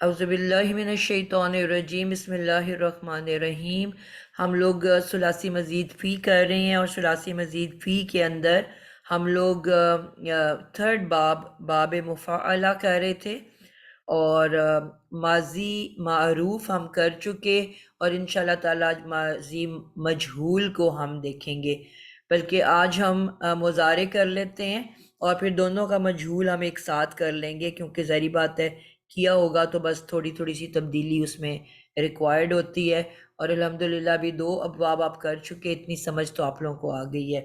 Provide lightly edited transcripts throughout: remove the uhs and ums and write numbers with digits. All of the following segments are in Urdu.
اعوذ باللہ من الشیطان الرجیم، بسم اللہ الرحمن الرحیم۔ ہم لوگ ثلاثی مزید فی کر رہے ہیں، اور ثلاثی مزید فی کے اندر ہم لوگ تھرڈ باب مفاعلہ کر رہے تھے، اور ماضی معروف ہم کر چکے، اور انشاءاللہ تعالیٰ آج ماضی مجہول کو ہم دیکھیں گے، بلکہ آج ہم مضارع کر لیتے ہیں، اور پھر دونوں کا مجہول ہم ایک ساتھ کر لیں گے، کیونکہ ظاہری بات ہے کیا ہوگا تو بس تھوڑی تھوڑی سی تبدیلی اس میں ریکوائرڈ ہوتی ہے، اور الحمدللہ بھی 2 ابواب آپ کر چکے، اتنی سمجھ تو آپ لوگوں کو آ گئی ہے۔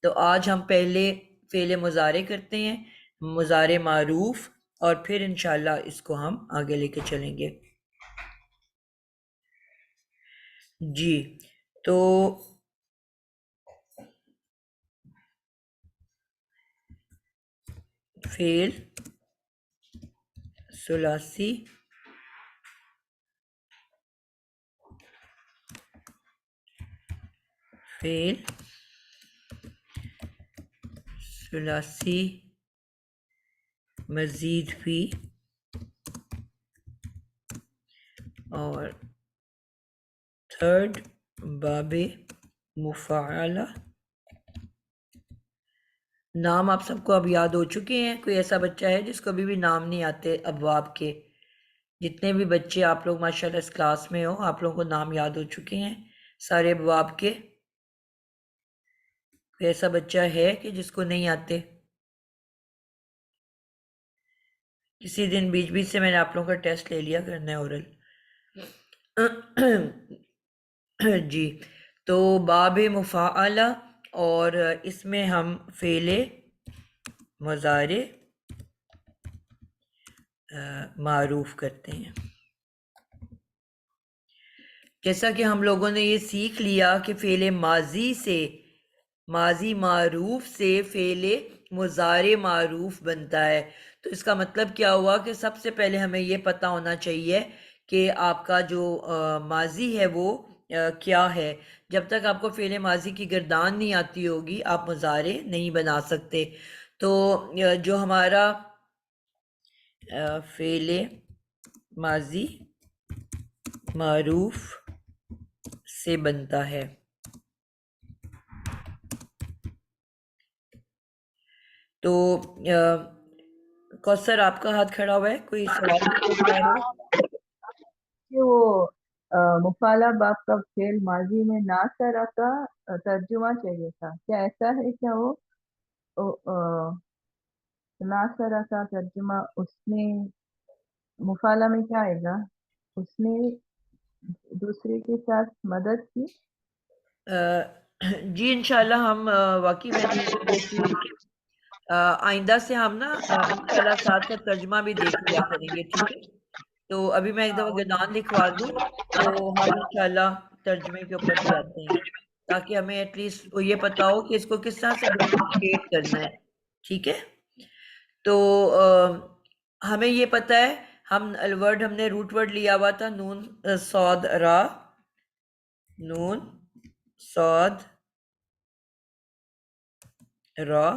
تو آج ہم پہلے فعل مضارع کرتے ہیں، مضارع معروف، اور پھر انشاءاللہ اس کو ہم آگے لے کے چلیں گے۔ جی تو فعل ثلاثی فعل ثلاثی مزید فی اور تھرڈ باب مفاعلہ۔ نام آپ سب کو اب یاد ہو چکے ہیں؟ کوئی ایسا بچہ ہے جس کو ابھی بھی نام نہیں آتے ابواب کے؟ جتنے بھی بچے آپ لوگ ماشاءاللہ اس کلاس میں ہو، آپ لوگوں کو نام یاد ہو چکے ہیں سارے ابواب کے؟ کوئی ایسا بچہ ہے کہ جس کو نہیں آتے؟ کسی دن بیچ بیچ سے میں نے آپ لوگوں کا ٹیسٹ لے لیا کرنا ہے اورل۔ جی تو باب مفاعلہ، اور اس میں ہم فعل مضارع معروف کرتے ہیں۔ جیسا کہ ہم لوگوں نے یہ سیکھ لیا کہ فعل ماضی معروف سے فعل مضارع معروف بنتا ہے، تو اس کا مطلب کیا ہوا کہ سب سے پہلے ہمیں یہ پتہ ہونا چاہیے کہ آپ کا جو ماضی ہے وہ کیا ہے۔ جب تک آپ کو فعل ماضی کی گردان نہیں آتی ہوگی آپ مضارع نہیں بنا سکتے۔ تو جو ہمارا فعل ماضی معروف سے بنتا ہے، تو کوثر آپ کا ہاتھ کھڑا ہوا ہے، کوئی سوال پوچھنا چاہ رہے ہو؟ کہ وہ مفعلہ باب کا فعل ماضی میں ناصرہ کا ترجمہ چاہیے تھا، کیا ایسا ہے؟ کیا وہ ناصرہ کا ترجمہ اس نے مفعلہ میں کیا آئے گا؟ اس نے دوسرے کے ساتھ مدد کی۔ جی انشاءاللہ ہم واقعی میں آئندہ سے ہم نا انشاءاللہ ساتھ ساتھ ترجمہ بھی دیکھ لیا کریں گے، ٹھیک ہے؟ تو ابھی میں ایک دفعہ گردان لکھوا دوں تو ہم انشاءاللہ ترجمے کے اوپر بھی آتے ہیں، تاکہ ہمیں ایٹ لیسٹ یہ پتا ہو کہ اس کو کس طرح سے ڈفرینشیٹ کرنا ہے، ٹھیک ہے؟ تو ہمیں یہ پتا ہے، ہم نے روٹ ورڈ لیا ہوا تھا نون صاد را، نون صاد را،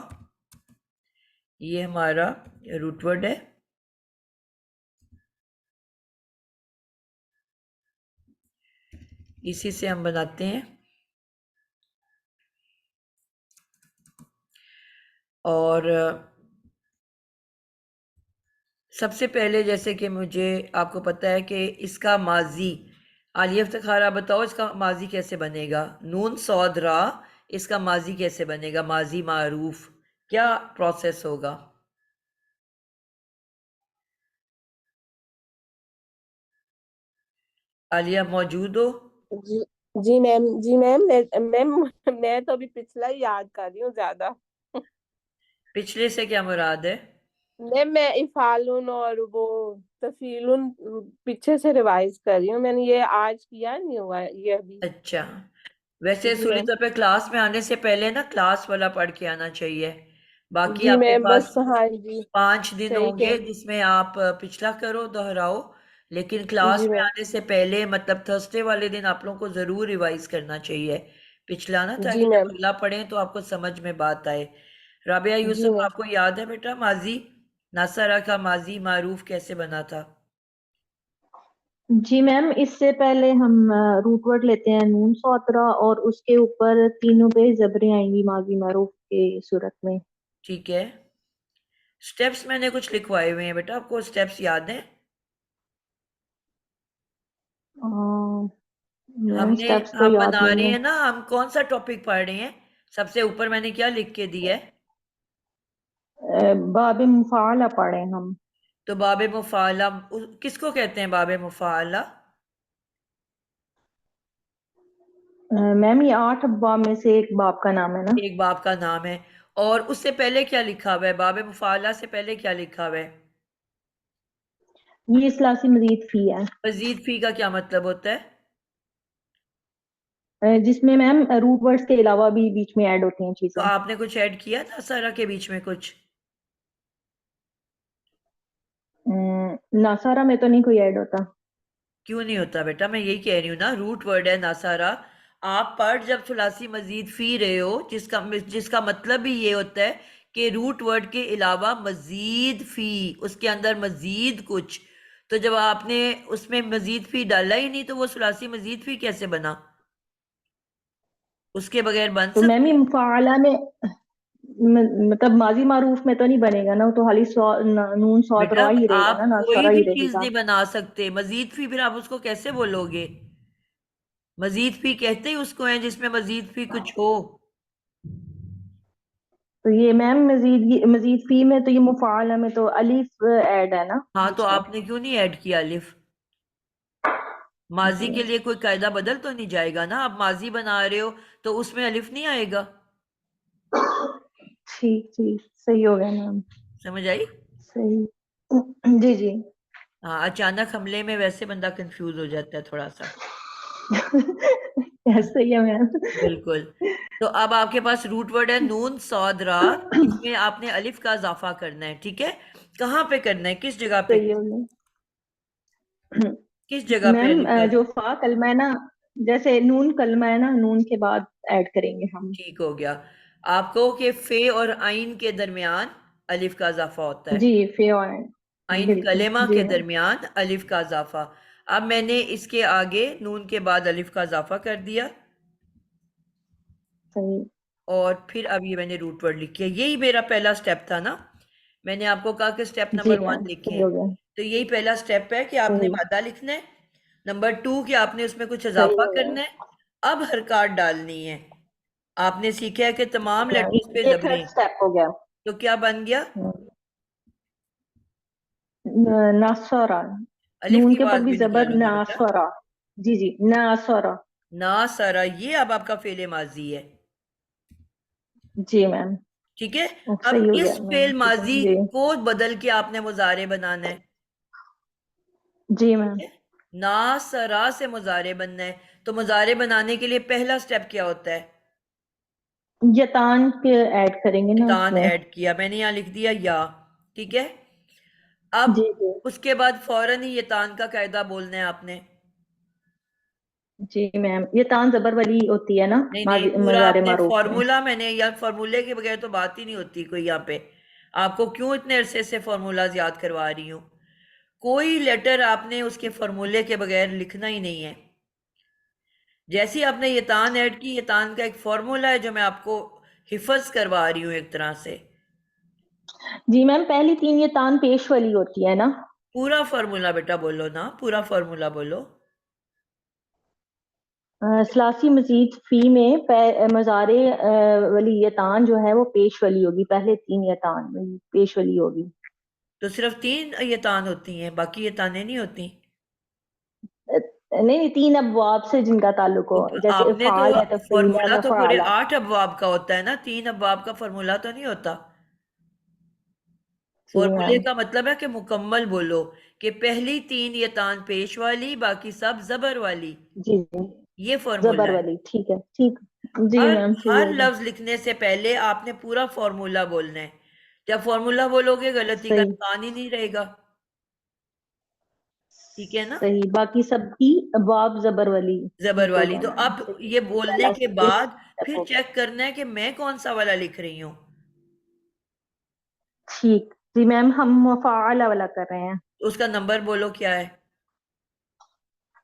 یہ ہمارا روٹ ورڈ ہے۔ اسی سے ہم بناتے ہیں، اور سب سے پہلے جیسے کہ مجھے آپ کو پتہ ہے کہ اس کا ماضی، عالیہ افتخارہ بتاؤ اس کا ماضی کیسے بنے گا؟ نون صاد را، اس کا ماضی کیسے بنے گا؟ ماضی معروف کیا پروسیس ہوگا؟ عالیہ موجود ہو؟ جی میم، میں تو ابھی پچھلا ہی یاد کر رہی ہوں زیادہ۔ پچھلے سے کیا مراد ہے؟ میں افعالن اور وہ تفعیلن پیچھے سے ریوائز کر رہی ہوں، میں نے یہ آج کیا نہیں ہوا یہ ابھی۔ اچھا، ویسے جی اصولی میم، طور پہ کلاس میں آنے سے پہلے نا کلاس والا پڑھ کے آنا چاہیے، باقی جی آپ کے میم، پاس بس ہاں جی 5 دن صحیح ہوں کہہ گے رہی جس میں آپ پچھلا کرو، دہراؤ، لیکن ہیں۔ کلاس جی میں میم، آنے سے پہلے مطلب تھرسڈے والے دن آپ لوگوں کو ضرور ریوائز کرنا چاہیے پچھلا نا، جی تاکہ میم، جب اگلا پڑھیں تو آپ کو سمجھ میں بات آئے۔ رابعہ جی یوسف میم، آپ کو یاد ہے بیٹا ماضی ناصرہ کا ماضی معروف کیسے بنا تھا؟ جی میم، اس سے پہلے ہم روٹ ورڈ لیتے ہیں نون سوترا، اور اس کے اوپر تینوں پہ زبریں آئیں گی ماضی معروف کی صورت میں. ٹھیک ہے، سٹیپس میں نے کچھ لکھوائے ہوئے ہیں بیٹا، آپ کو سٹیپس یاد ہیں؟ ہم نے اسٹیپس تو ہم یاد بنا نہیں رہے ہے. ہیں نا، ہم کون سا ٹاپک پڑھ رہے ہیں؟ سب سے اوپر میں نے کیا لکھ کے دیا ہے؟ باب مفعلہ پڑھیں ہم. تو باب مفعلہ کس کو کہتے ہیں؟ باب مفعلہ میم یہ 8 ابواب میں سے ایک باب کا نام ہے نا. ایک باب کا نام ہے، اور اس سے پہلے کیا لکھا ہوا ہے؟ باب مفعلہ سے پہلے کیا لکھا ہوا ہے؟ یہ ثلاثی مزید فی ہے، مزید فی کا کیا مطلب ہوتا ہے؟ جس میں میم روٹ ورڈز کے علاوہ بھی بیچ میں ایڈ ہوتی ہیں تو چیزیں. آپ نے کچھ ایڈ کیا تھا سارا کے بیچ میں کچھ؟ ناصارہ میں تو نہیں کوئی ایڈ ہوتا. کیوں نہیں ہوتا بیٹا؟ میں یہی کہہ رہی ہوں نا، روٹ ورڈ ہے ناسارا. آپ پڑھ جب ثلاثی مزید فی رہے ہو، جس کا مطلب بھی یہ ہوتا ہے کہ روٹ ورڈ کے علاوہ مزید فی، اس کے اندر مزید کچھ. تو جب آپ نے اس میں مزید فی ڈالا ہی نہیں تو وہ ثلاثی مزید فی کیسے بنا؟ اس کے بغیر بن تو میم سکتا یہ ہے؟ مفعلہ میں مطلب ماضی معروف میں تو نہیں بنے گا نا، تو خالی نون صاد بیٹا را ہی رہے گا آپ نا، کوئی ناصرہ بھی ہی رہے چیز گا. نہیں بنا سکتے مزید فی، پھر آپ اس کو کیسے بولو گے؟ مزید فی کہتے ہی اس کو ہیں جس میں مزید فی کچھ ہو. تو یہ میم مزید فی میں تو یہ مفعلہ میں تو الف ایڈ ہے نا ہاں تو بیچ میں. آپ نے کیوں نہیں ایڈ کیا الف؟ ماضی جی کے لیے کوئی قاعدہ بدل تو نہیں جائے گا نا؟ آپ ماضی بنا رہے ہو تو اس میں الف نہیں آئے گا. ٹھیک ٹھیک، صحیح ہو گیا میم. سمجھ آئی؟ صحیح. جی جی. ہاں، اچانک حملے میں ویسے بندہ کنفیوز ہو جاتا ہے تھوڑا سا. ایسا ہی ہے میم. بالکل. تو اب آپ کے پاس روٹ ورڈ ہے نون صاد را، اس میں آپ نے الف کا اضافہ کرنا ہے. ٹھیک ہے، کہاں پہ کرنا ہے؟ کس جگہ پہ؟ صحیح ہو گیا کس جگہ پہ میم. الف کا؟ جو فا کلمہ ہے نا، جیسے نون کلمہ ہے نا، نون کے بعد ایڈ کریں گے ہم. ٹھیک ہو گیا. آپ کو کہ فے اور آئین کے درمیان الف کا اضافہ ہوتا ہے. جی فی اور عین بالکل. کلمہ جی کے میم. درمیان الف کا اضافہ. اب میں نے اس کے آگے نون کے بعد الف کا اضافہ کر دیا، صحیح. اور پھر اب یہ میں نے روٹ ورڈ لکھی ہے. یہی میرا پہلا سٹیپ تھا نا. میں نے آپ کو کہا کہ سٹیپ جی نمبر 1 میم لکھیں، صحیح ہو گیا. تو یہی پہلا سٹیپ ہے کہ آپ نے صحیح مادہ لکھنا ہے. نمبر 2 کہ آپ نے اس میں کچھ صحیح اضافہ ہو گیا. کرنا ہے. اب حرکات ڈالنی ہے. آپ نے سیکھا ہے کہ تمام میم لیٹرز پہ یہ تھرڈ زبریں، اسٹیپ ہو گیا. تو کیا بن گیا؟ ناصرہ، الف نون کی کے اوپر آواز بھی بھی زبر نکالوں گا بیٹا. ناصرہ. جی جی ناصرہ. ناصرہ، یہ اب آپ کا فعل ماضی ہے. جی میم. ٹھیک ہے. اب صحیح ہو اس گیا میم. فعل ٹھیک ہے ماضی جی. کو بدل کے آپ نے مضارع بنانا ہے. جی میم. ناصرہ سے مضارع بننا ہے. تو مضارع بنانے کے لیے پہلا سٹیپ کیا ہوتا ہے؟ یتان کے ایڈ کریں گے نا اس تان میں. ایڈ کیا، میں نے یہاں لکھ دیا یا. ٹھیک ہے. اب جی جی. اس کے بعد فوراً ہی یہ تان کا قاعدہ بولنا ہے آپ نے. جی میم یتان زبر والی ہوتی ہے نا نہیں نہیں، پورا مضارع آپ نے معروف میں. فارمولا، میں نے یا فارمولے کے بغیر تو بات ہی نہیں ہوتی کوئی یہاں پہ. آپ کو کیوں اتنے عرصے سے فارمولاز یاد کروا رہی ہوں؟ کوئی لیٹر آپ نے اس کے فارمولے کے بغیر لکھنا ہی نہیں ہے. جیسی آپ نے یہ تان ایڈ کی، یہ تان کا ایک فارمولا ہے جو میں آپ کو حفظ کروا رہی ہوں ایک طرح سے. جی میم پہلی 3 یتان پیش والی ہوتی ہے نا. پورا فارمولا بیٹا بولو نا، پورا فارمولا بولو. ثلاثی مزید فی میں مضارع والی یتان جو ہے وہ پیش والی ہوگی. پہلے 3 یتان پیش والی ہوگی. تو صرف 3 یہ تان ہوتی ہیں، باقی یہ تانیں نہیں ہوتی؟ نہیں 3 ابواب سے جن کا تعلق ہو، تو جیسے آپ نے تو افعال ہے، تفعیل ہے، فارمولا تو پورے مفعلہ. 8 ابواب کا ہوتا ہے نا، 3 ابواب کا فارمولا تو نہیں ہوتا. جی فارمولے میم. کا مطلب ہے کہ مکمل بولو، کہ پہلی 3 یہ تان پیش والی، باقی سب زبر والی. جی جی یہ زبر فارمولا ہے. والی. ٹھیک ہے ٹھیک. جی ہر میم صحیح ہر ہوگا. لفظ لکھنے سے پہلے آپ نے پورا فارمولا بولنا ہے. جب فارمولا بولو گے غلطی کا صحیح امکان ہی نہیں رہے گا. ٹھیک ہے نا؟ صحیح. باقی سب کی ابواب زبر والی. زبر ٹھیک ہو والی. گیا تو میم. اب صحیح. یہ بولنے پہلا کے یہ بعد step پھر ہو گیا. چیک کرنا ہے کہ میں کون سا والا لکھ رہی ہوں. ٹھیک. جی میم ہم مفعلہ والا کر رہے ہیں. اس کا نمبر بولو کیا ہے.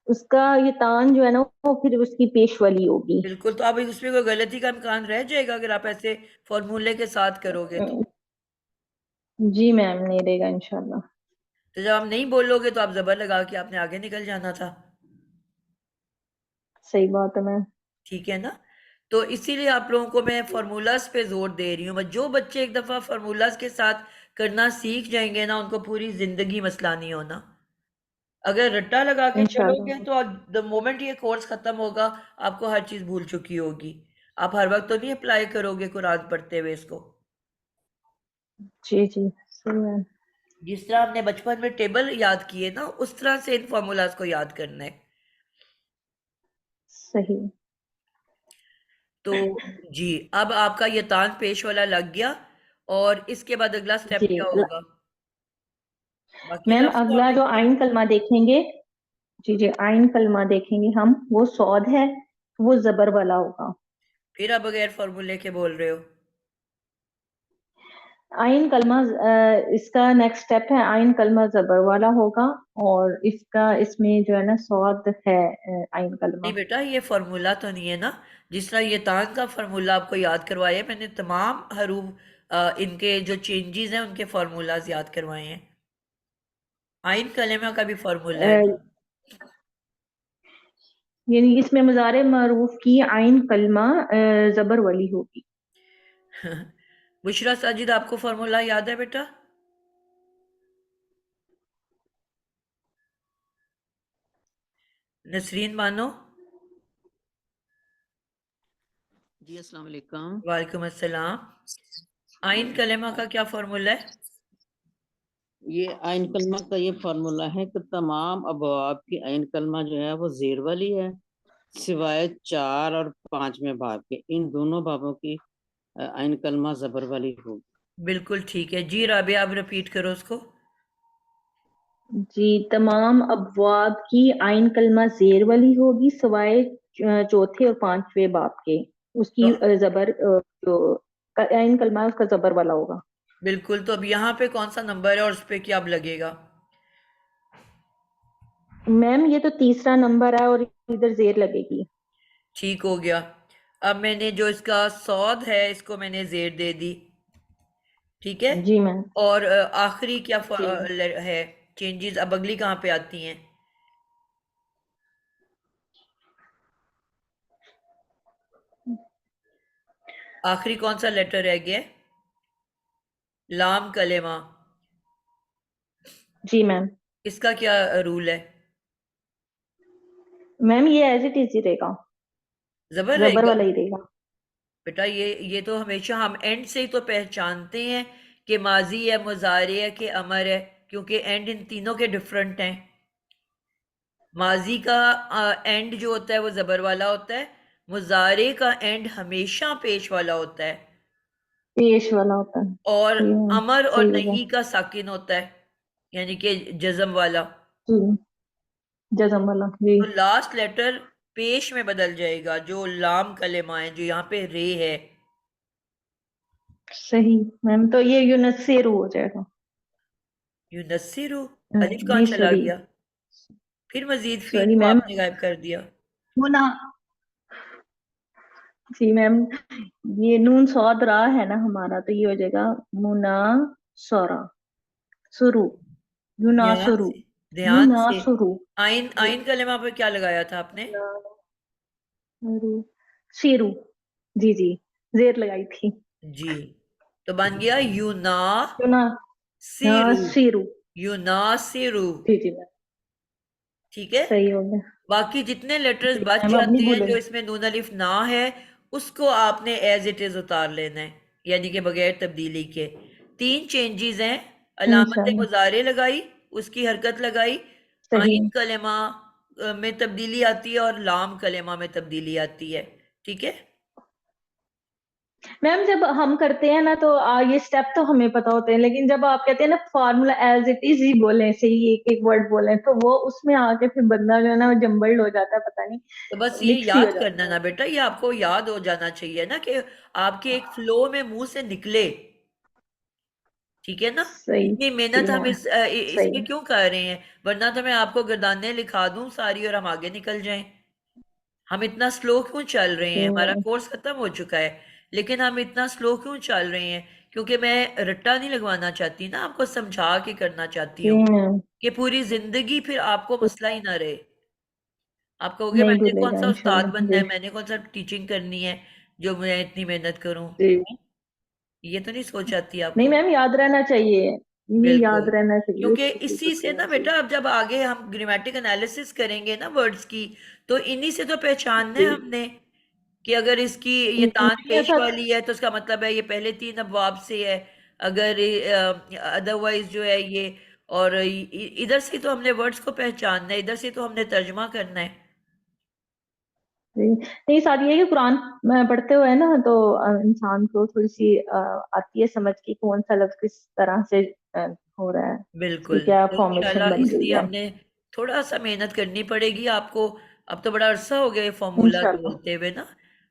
اس کا یہ تان جو ہے نا وہ پھر اس کی پیش والی ہوگی. بالکل. تو اب اس میں کوئی غلطی کا امکان رہ جائے گا اگر آپ ایسے فارمولے کے ساتھ کرو گے تو؟ جی میم نہیں رہے گا انشاءاللہ. تو جب آپ نہیں بولو گے تو آپ زبر لگا کے آپ نے آگے نکل جانا تھا. صحیح بات ہے میم. ٹھیک ہے نا. تو اسی لیے آپ لوگوں کو میں فارمولاز پہ زور دے رہی ہوں. جو بچے ایک دفعہ فارمولاز کے ساتھ کرنا سیکھ جائیں گے نا ان کو پوری زندگی مسئلہ نہیں ہونا. اگر رٹا لگا کے چلو انشاءاللہ. گے تو دا مومنٹ یہ کورس ختم ہوگا آپ کو ہر چیز بھول چکی ہوگی. آپ ہر وقت تو نہیں اپلائی کرو گے قرآن پڑھتے ہوئے اس کو. جی جی صحیح میم. جس طرح ہم نے بچپن میں ٹیبل یاد کیے نا اس طرح سے ان فارمولاز کو یاد کرنا ہے. صحیح. تو جی اب آپ کا یہ تان پیش والا لگ گیا اور اس کے بعد اگلا سٹیپ جی کیا ہوگا؟ باقی میم لفظ تو اگلا آپ نے جو کیے. آئین کلمہ دیکھیں گے، جی جی آئین کلمہ دیکھیں گے ہم، وہ صاد ہے، وہ زبر والا ہوگا. پھر آپ بغیر فارمولے کے بول رہے ہو. آئین کلمہ اس کا نیکسٹ سٹیپ ہے، آئین کلمہ زبر والا ہوگا اور اس میں جو ہے نا صاد ہے آئین کلمہ. نہیں بیٹا یہ فارمولا تو نہیں ہے نا. جس طرح یہ تان کا فارمولا آپ کو یاد کروایا ہے میں نے تمام حروف ان کے جو چینجز ہیں ان کے فارمولاز یاد کروائے ہیں. آئین کلمہ کا بھی فارمولا ہے نا. یعنی اس میں مضارع معروف کی آئین کلمہ زبر والی ہوگی. بشرا ساجد آپ کو فارمولا یاد ہے بیٹا؟ نسرین بانو. جی السلام علیکم. وعلیکم السلام. آئین کلمہ کا کیا فارمولا ہے؟ یہ آئین کلمہ کا یہ فارمولا ہے کہ تمام ابواب کی آئین کلمہ جو ہے وہ زیر والی ہے سوائے 4 اور 5ویں باب کے. ان دونوں بابوں کی آئین کلمہ زبر والی ہوگی. بالکل ٹھیک ہے. جی رابعہ آپ رپیٹ کرو اس کو. جی تمام ابواب کی آئین کلمہ زیر والی ہوگی سوائے چوتھے اور 5ویں باب کے. اس کی تو زبر جو آئین کلمہ ہے اس کا زبر والا ہوگا. بالکل. تو اب یہاں پہ کون سا نمبر ہے اور اس پہ کیا اب لگے گا؟ میم یہ تو تیسرا نمبر ہے اور ادھر زیر لگے گی. ٹھیک ہو گیا. اب میں نے جو اس کا صاد ہے اس کو میں نے زیر دے دی. ٹھیک ہے. جی میم. اور آخری کیا جی ہے چینجز اب اگلی کہاں پہ آتی ہیں؟ آخری کون سا لیٹر رہ گیا؟ لام کلمہ. جی میم. اس کا کیا رول ہے؟ میم یہ ایز اٹ از ہی رہے گا، زبر رہے زبر گا. والا ہی رہے گا. بیٹا یہ تو ہمیشہ ہم اینڈ سے ہی تو پہچانتے ہیں کہ ماضی ہے مضارع ہے کہ امر ہے کیونکہ اینڈ ان تینوں کے ڈفرنٹ ہیں. ماضی کا اینڈ جو ہوتا ہے وہ زبر والا ہوتا ہے. مضارع کا اینڈ ہمیشہ پیش والا ہوتا ہے. پیش والا ہوتا ہے. اور جی میم امر اور صحیح ہوگا. نہیں کا ساکن ہوتا ہے یعنی کہ جزم والا. جی جزم والا. جی تو لاسٹ لیٹر پیش میں بدل جائے گا جو لام کلمہ ہے جو یہاں پہ رے ہے. صحیح میم. تو یہ یونسیرو ہو جائے گا. یونسرو. الف کہاں جی چلا سوری گیا؟ پھر مزید فی سوری کو میم. آپ نے غائب کر دیا. جی میم یہ نون صاد را ہے نا ہمارا تو یہ ہو جائے گا منا سورا سرو دھیان یوناسرو سے دھیان سے. یوناسرو. آئین کلمہ پہ کیا لگایا تھا آپ نے؟ سیرو. جی جی زیر لگائی تھی. جی تو بن گیا یونا سیرو. یوناسیرو. یوناسرو. جی جی میم ٹھیک ہے. صحیح ہو گیا. باقی جتنے لیٹرز جی بچ میم اب جاتے نہیں ہیں بولے. جو اس میں نون الف نہ ہے اس کو آپ نے ایز اٹ از اتار لینا ہے یعنی کہ بغیر تبدیلی کے. 3 چینجز ہیں. علامت انشاءاللہ. مضارع لگائی اس کی حرکت لگائی. صحیح. آئین کلمہ میں تبدیلی آتی ہے اور لام کلمہ میں تبدیلی آتی ہے. ٹھیک ہے. میم جب ہم کرتے ہیں نا تو یہ سٹیپ تو ہمیں پتا ہوتے ہیں لیکن جب آپ کہتے ہیں نا فارمولا ایز اٹ از ہی بولیں صحیح ایک ایک ورڈ بولیں تو وہ اس میں آ کے پھر بندہ جو ہے نا جمبلڈ ہو جاتا ہے پتہ نہیں تو بس یہ مکس ہی ہو یاد جاتا کرنا نا بیٹا یہ آپ کو یاد ہو جانا چاہیے نا کہ آپ کے ایک فلو میں منہ سے نکلے. ٹھیک ہے نا؟ صحیح اتنی جی محنت ہم میم اس صحیح میں کیوں کر رہے ہیں؟ ورنہ تو میں آپ کو گردانیں لکھا دوں ساری اور ہم آگے نکل جائیں. ہم اتنا سلو کیوں چل رہے ہیں؟ جی ہمارا میم کورس ختم ہو چکا ہے لیکن ہم اتنا سلو کیوں چل رہے ہیں؟ کیونکہ میں رٹا نہیں لگوانا چاہتی نا، آپ کو سمجھا کے کرنا چاہتی جی ہوں میم کہ پوری زندگی پھر آپ کو مسئلہ ہی نہ رہے. آپ کہو گے نہیں میں نے بھولے کون گا سا استاد انشاءاللہ بننا جی ہے، میں نے کون سا ٹیچنگ کرنی ہے جو میں اتنی محنت کروں. جی یہ تو نہیں سوچ آتی آپ نہیں کو. میم یاد رہنا چاہیے یہ بالکل، یاد رہنا چاہیے اس کیونکہ چیز اسی سے نا جی بیٹا اب جب آگے ہم گرامیٹک انالیسس کریں گے نا ورڈز کی تو انہی سے تو پہچاننا ہے جی ہم نے کہ اگر اس کی یہ تان نہیں پیش ایسا والی ہے تو اس کا مطلب ہے یہ پہلے 3 ابواب سے ہے، اگر ادروائز جو ہے یہ، اور ادھر سے تو ہم نے ورڈز کو پہچاننا ہے، ادھر سے تو ہم نے ترجمہ کرنا ہے. جی نہیں ساتھ یہ ہے کہ قرآن پڑھتے ہوئے نا تو انسان کو تھوڑی سی آتی ہے سمجھ کی کون سا لفظ کس طرح سے ہو رہا ہے اس کی بالکل، کیا تو فارمیشن انشاءاللہ بن اس رہی لیے ہے ہم نے تھوڑا سا محنت کرنی پڑے گی آپ کو. اب تو بڑا عرصہ ہو گیا یہ فارمولا انشاءاللہ بولتے ہوئے نا.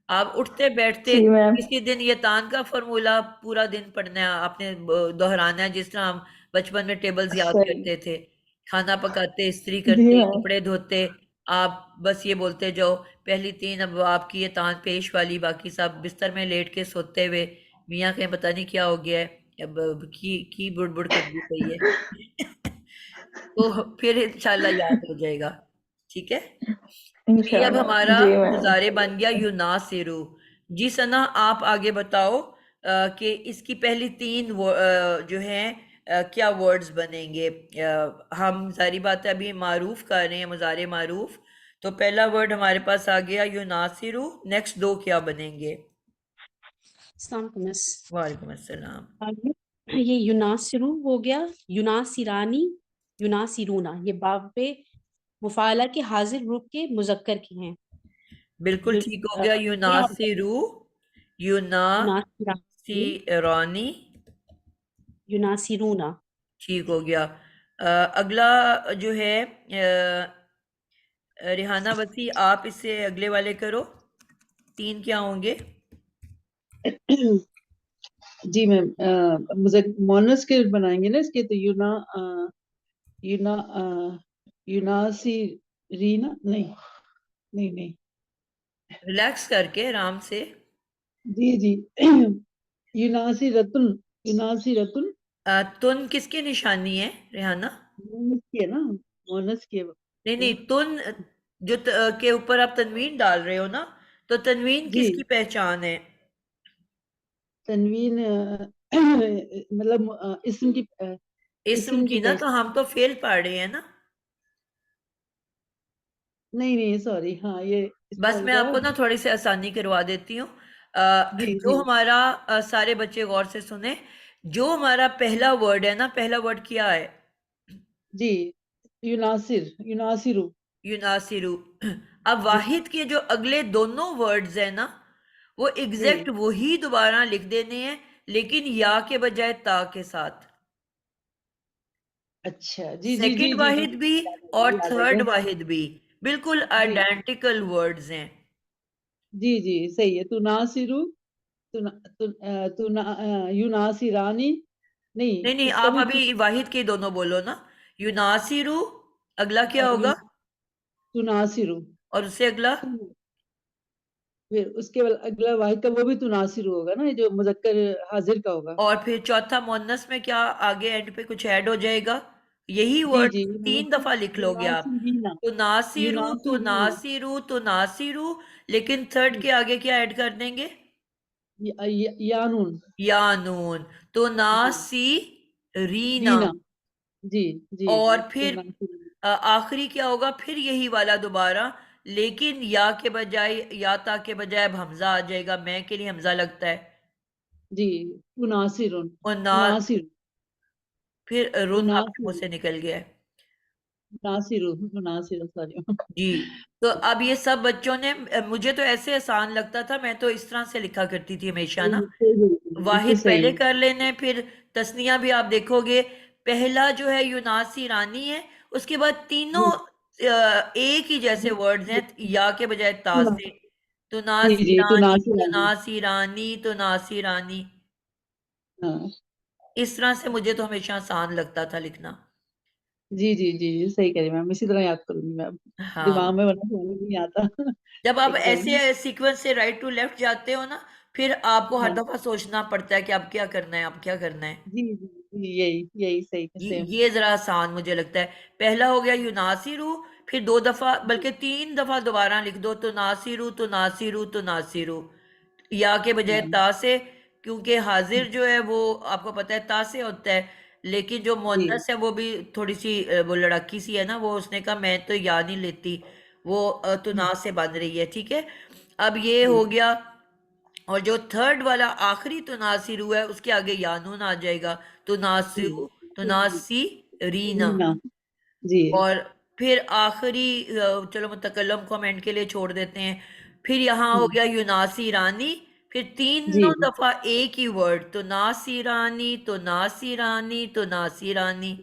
آپ اٹھتے بیٹھتے جی میم کسی دن یہ تان کا فارمولا پورا دن پڑھنا ہے آپ نے، دہرانا ہے جس طرح ہم بچپن میں ٹیبلز یاد صحیح کرتے تھے. کھانا پکاتے، استری جی کرتے، میم کپڑے دھوتے، آپ بس یہ بولتے جاؤ پہلی 3 ابواب کی یہ تان پیش والی، باقی سب بستر میں لیٹ کے سوتے ہوئے میاں کہیں پتہ نہیں کیا ہو گیا ہے، اب کی بڑ بڑ کرنی پئی ہے. تو پھر انشاءاللہ یاد ہو جائے گا. ٹھیک ہے، تو یہ اب انشاءاللہ ہمارا جی میم مضارع بن گیا یوناسرو. جی ثنا آپ آگے بتاؤ کہ اس کی پہلی 3 جو ہیں کیا ورڈز بنیں گے. ہم ساری باتیں ابھی معروف کر رہے ہیں، مضارع معروف. تو پہلا ورڈ ہمارے پاس آ گیا یوناسرو، نیکسٹ 2 کیا بنیں گے؟ السلام علیکم مس۔ وعلیکم السلام. یہ یوناسرو ہو گیا، یوناسرانی، یوناسرونا، یہ باب مفعلہ کے حاضر روپ کے مذکر کی ہیں. بالکل ٹھیک ہو گیا، یوناسرو، یوناسرانی، یوناسرانی. یوناسرونا. ٹھیک ہو گیا. اگلا جو ہے ریحانہ وسیع، آپ اس سے اگلے والے کرو. 3 کیا ہوں گے؟ جی میم مونس کے بنائیں گے نا اس کے، تو یونا یوناسی رینا، نہیں ریلیکس کر کے آرام سے. جی یوناسی رتن تن کس کی نشانی ہے ریحانہ؟ مونس کی ہے نا، مونس کی ہے. نہیں تن جو کے اوپر آپ تنوین ڈال رہے ہو نا، تو تنوین جی کس کی پہچان ہے؟ تنوین مطلب اسم کی اسم کی نا، تو ہم تو فعل پڑھ رہے ہیں نا. نہیں سوری، ہاں یہ اس کا بس میں ہوگا. آپ کو نا تھوڑی سی آسانی کروا دیتی ہوں. جو جی ہمارا سارے بچے غور سے سنیں، جو ہمارا پہلا ورڈ ہے نا، پہلا ورڈ کیا ہے؟ جی یوناسرو. یوناسرو. اب جی واحد کے جو اگلے دونوں ورڈز ہیں نا، وہ جی ایگزیکٹ وہی دوبارہ لکھ دینے ہیں لیکن یا کے بجائے تا کے ساتھ. اچھا جی سیکنڈ واحد بھی اور یاد آ تھرڈ گیا. واحد بھی بالکل جی آئیڈینٹیکل ورڈز ہیں. جی صحیح ہے. یوناسرانی نہیں، نہیں اس کا آپ بھی ابھی واحد کے دونوں بولو نا. یوناسرو، اگلا کیا ہوگا؟ تناسرو. اور اس سے اگلا؟ پھر اس کے بعد اگلا واحد کا وہ بھی تناسرو ہوگا نا، جو مذکر حاضر کا ہوگا. اور پھر چوتھا مونس میں کیا آگے اینڈ پہ کچھ ایڈ ہو جائے گا؟ یہی جی ورڈ 3 دفعہ لکھ لو گے آپ. یوناسرینا. تو ناصرو تو یوناسرینا ناصرو تو ناصرو، لیکن تھرڈ کے آگے کیا ایڈ کر دیں گے؟ یانون. یا نون. تو ناسی رینا. رینا. جی اور پھر تناسرینا. آخری کیا ہوگا؟ پھر یہی والا دوبارہ، لیکن یا کے بجائے، یا تا کے بجائے اب حمزہ آ جائے گا. میں کے لیے حمزہ لگتا ہے. جی تناسرون. اور تناسر پھر رن آپ کے منہ تناسر سے نکل گیا ہے. تناسر سوری. جی تو اب یہ سب بچوں نے، مجھے تو ایسے آسان لگتا تھا، میں تو اس طرح سے لکھا کرتی تھی ہمیشہ نا. بالکل واحد صحیح پہلے ہے. کر لینے، پھر تسنیہ بھی آپ دیکھو گے پہلا جو ہے یوناسی رانی ہے، اس کے بعد تینوں ایک ہی جیسے ورڈز ہیں یا کے بجائے تا سے. تو جی ناسی رانی، تو تناسرانی. ناسی رانی، تو ناسی رانی. ہاں اس طرح سے مجھے تو ہمیشہ آسان لگتا تھا لکھنا. جی جی جی جی صحیح کہہ رہی ہیں میم، اسی طرح یاد کروں گی میں اب، ہاں دماغ میں ورنہ سمجھ نہیں آتا. جب آپ ایک دم. ایسے سیکوینس سے رائٹ ٹو لیفٹ جاتے ہو نا، پھر آپ کو ہر ہاں دفعہ سوچنا پڑتا ہے کہ اب کیا کرنا ہے، اب کیا کرنا ہے. جی جی جی یہی یہی صحیح سیم. یہ ذرا آسان مجھے لگتا ہے. پہلا ہو گیا یوناسیرو، پھر 2 دفعہ بلکہ 3 دفعہ دوبارہ لکھ دو، تو ناصرو تو ناصرو تو ناصرو، یا کے بجائے تا سے، کیونکہ حاضر جو ہے وہ آپ کو پتہ ہے تا سے ہوتا ہے، لیکن جو جی مؤنث ہے وہ بھی تھوڑی سی وہ لڑکی سی ہے نا، وہ اس نے کہا میں تو یا نہیں لیتی، وہ تو نا سے بن رہی ہے. ٹھیک ہے، اب یہ ہو گیا. اور جو تھرڈ والا آخری تو ناصرو ہے، اس کے آگے یا نون آ جائے گا، تو ناصرو تو ناسی رینا. رینا. جی اور پھر آخری چلو متکلم کو ہم اینڈ کے لیے چھوڑ دیتے ہیں. پھر یہاں ہو گیا یوناسی رانی، پھر جی 3 دفعہ ایک ہی ورڈ، تو ناسی رانی تو ناسی رانی تو ناسی رانی.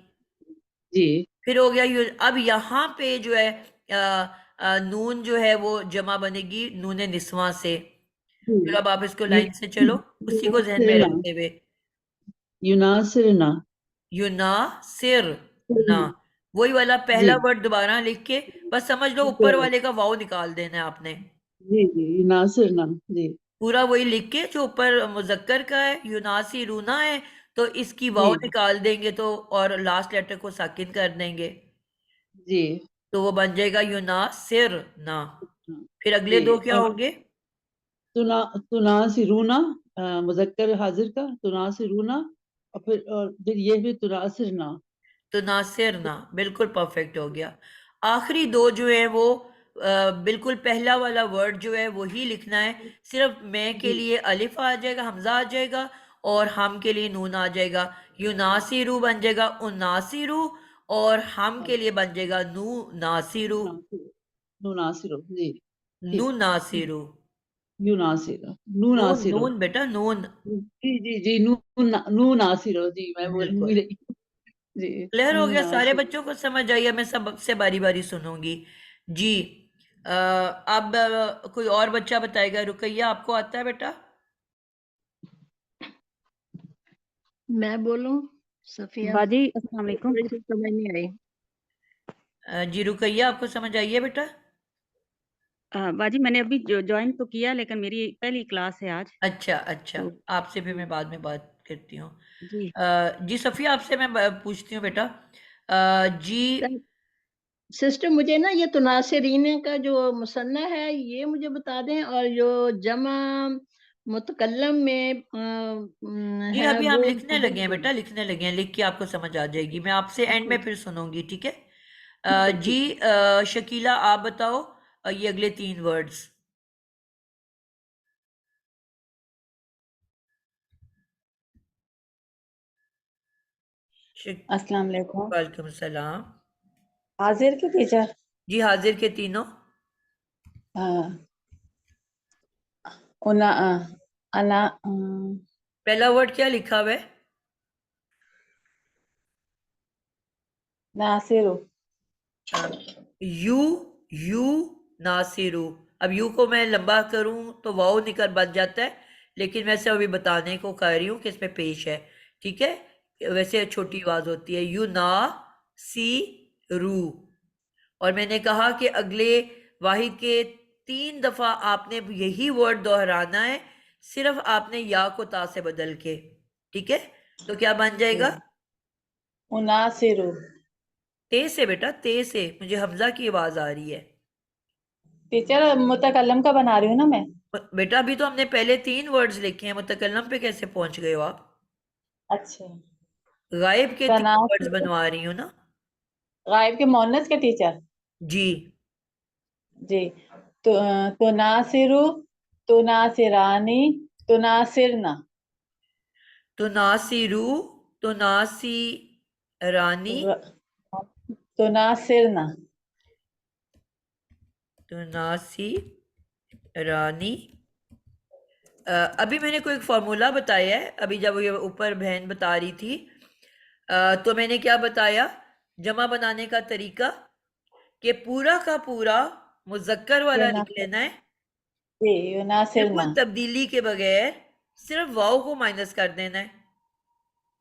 جی پھر ہو گیا اب یہاں پہ جو ہے نون جو ہے وہ جمع بنے گی نون نسواں سے. چلو اب آپ اس کو لائن سے چلو اسی کو ذہن میں رکھتے ہوئے. یوناسرنا. یوناسرنا، وہی والا پہلا جی ورڈ دوبارہ لکھ کے بس سمجھ لو اوپر والے کا واو نکال دینا ہے آپ نے. جی جی یوناسرنا. جی پورا وہی لکھ کے جو اوپر مذکر کا ہے یوناسی رونا ہے، تو اس کی واو جی نکال دیں گے تو، اور لاسٹ لیٹر کو ساکن کر دیں گے، جی تو وہ بن جائے گا یوناسرنا. پھر اگلے جی 2 کیا اور ہوں گے؟ تناسرونا، مذکر حاضر کا تناسرونا، اور پھر یہ بھی تناسرنا. تو ناصرنا، بالکل پرفیکٹ ہو گیا. آخری 2 جو ہے وہ بالکل پہلا والا ورڈ جو ہے وہی لکھنا ہے، صرف میں کے لیے الف آ جائے گا، حمزہ آ جائے گا، اور ہم کے لیے نون آ جائے گا. یوناسیرو بن جائے گا اناسیرو، اور ہم کے لیے بن جائے گا نو ناسیرو. نوناسرو. جی نو ٹھیک. ناسیرو. یوناسرو. نون نوناسرو. نون بیٹا نون. جی جی جی نوناسرو. جی میں بول بالکل ہی رہی ہوں. جی کلیئر ہو گیا، سارے نوناسرو. بچوں کو سمجھ آئی ہے؟ میں سب سے باری باری سنوں گی. جی اب کوئی اور بچہ بتائے گا. رقیہ آپ کو آتا ہے بیٹا؟ میں بولوں صفیہ؟ باجی السلام علیکم. تھوڑی سی سمجھ نہیں آئی. جی رقیہ آپ کو سمجھ آئی ہے بیٹا؟ باجی میں نے ابھی جوائن تو کیا لیکن میری پہلی کلاس ہے آج. اچھا اچھا، تو آپ سے بھی میں بعد میں بات کرتی ہوں. جی جی صفیہ آپ سے میں پوچھتی ہوں بیٹا. جی سسٹر مجھے نا یہ تناصرین کا جو مثنیٰ ہے یہ مجھے بتا دیں، اور جو جمع متکلم میں جی ہے ابھی ہم وہ لکھنے مجھے لگے ہیں بتا بیٹا، لکھنے لگے ہیں، لکھ کے آپ کو سمجھ آ جائے گی. میں آپ سے اینڈ میں دیں. پھر سنوں گی، ٹھیک ہے؟ ٹھیک جی ہے. شکیلہ آپ بتاؤ یہ اگلے 3 ورڈز. السلام علیکم. وعلیکم السلام. حاضر کی ٹیچر؟ جی حاضر کے تینوں. انا پہلا ورڈ کیا لکھا ہوا ہے؟ ناصرو. یو ناصرو. اب یو کو میں لمبا کروں تو واؤ نکل بن جاتا ہے، لیکن ویسے ابھی بتانے کو کہہ رہی ہوں کہ اس میں پیش ہے. ٹھیک ہے، ویسے چھوٹی آواز ہوتی ہے. یو نا سی رو. اور میں نے کہا کہ اگلے واحد کے 3 دفعہ آپ نے یہی ورڈ دہرانا ہے، صرف آپ نے یا کو تا سے بدل کے. ٹھیک ہے، تو کیا بن جائے گا؟ اناصرو. تے سے بیٹا، تے سے. مجھے حمزہ کی آواز آ رہی ہے. ٹیچر متکلم کا بنا رہی ہوں نا میں. بیٹا ابھی تو ہم نے پہلے 3 ورڈز لکھے ہیں، متکلم پہ کیسے پہنچ گئے ہو آپ؟ اچھا. غائب کے 3 ورڈز تناصر بنوا رہی ہوں نا. غائب کے مؤنث کے ٹیچر. جی جی تناصرو، تناصرانی، تناصرنا. تو ناصرو تو ناسی رانی تناصرنا. تو ناسی رانی. ابھی میں نے کوئی ایک فارمولا بتایا ہے، ابھی جب یہ اوپر بہن بتا رہی تھی تو میں نے کیا بتایا جمع بنانے کا طریقہ، کہ پورا کا پورا مذکر والا لکھ لینا ہے، جی یناصرنا. بالکل تبدیلی کے بغیر، صرف واؤ کو مائنس کر دینا ہے.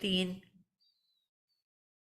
3।